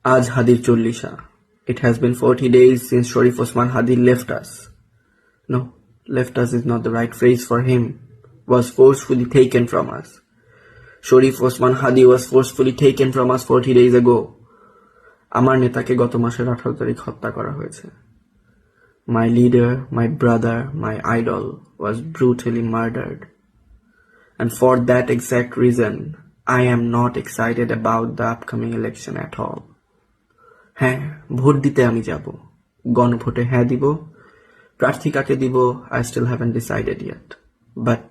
আজ হাদির 40। It has been 40 days since Sharif Osman Hadi left us. No, left us is not the right phrase for him. Was forcefully taken from us. Sharif Osman Hadi was forcefully taken from us 40 days ago. আমার নেতাকে গত মাসের 18 তারিখ হত্যা করা হয়েছে। My leader, my brother, my idol was brutally murdered. And for that exact reason, I am not excited about the upcoming election at all. হ্যাঁ, vote দিতে আমি যাব। গণভোটে হ্যাঁ দিব, প্রার্থী কাকে দিব, I still haven't decided yet. But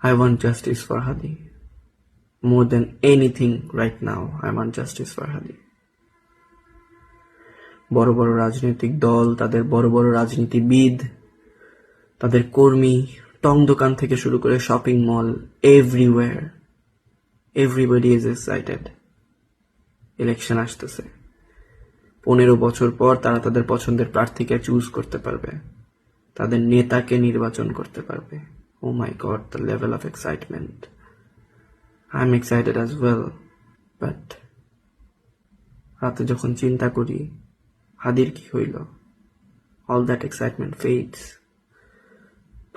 I want justice for Hadi. More than anything right now, I want justice for Hadi. বড় বড় রাজনৈতিক দল, তাদের বড় বড় রাজনীতিবিদ, তাদের কর্মী, টং দোকান থেকে শুরু করে shopping mall, everywhere, everybody is excited. Election আসতেছে। 15 বছর পর তারা তাদের পছন্দের প্রার্থীকে চুজ করতে পারবে, তাদের নেতাকে নির্বাচন করতে পারবে। Oh my God, the level of excitement. I'm excited as well, but রাতে যখন চিন্তা করি হাদির কি হইল, all that excitement fades.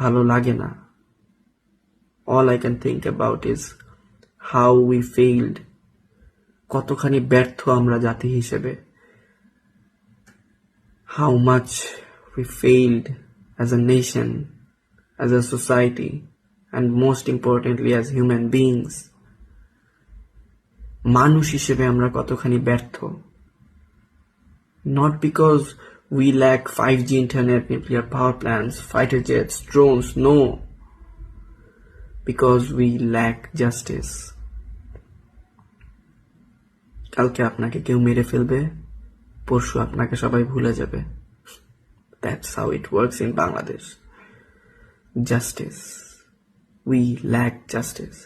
ভালো লাগে না। All I can think about is how we failed. কতখানি ব্যর্থ আমরা জাতি হিসেবে। How much we failed as a nation, as a society, and most importantly as human beings. মানুষ হিসেবে আমরা কতখানি ব্যর্থ। Not because we lack 5G internet, nuclear power plants, fighter jets, drones, no. Because we lack justice. কালকে আপনাকে কেউ মেরে ফেলবে, পরশু আপনাকে সবাই ভুলে যাবে। That's how it works in Bangladesh. Justice. We lack justice.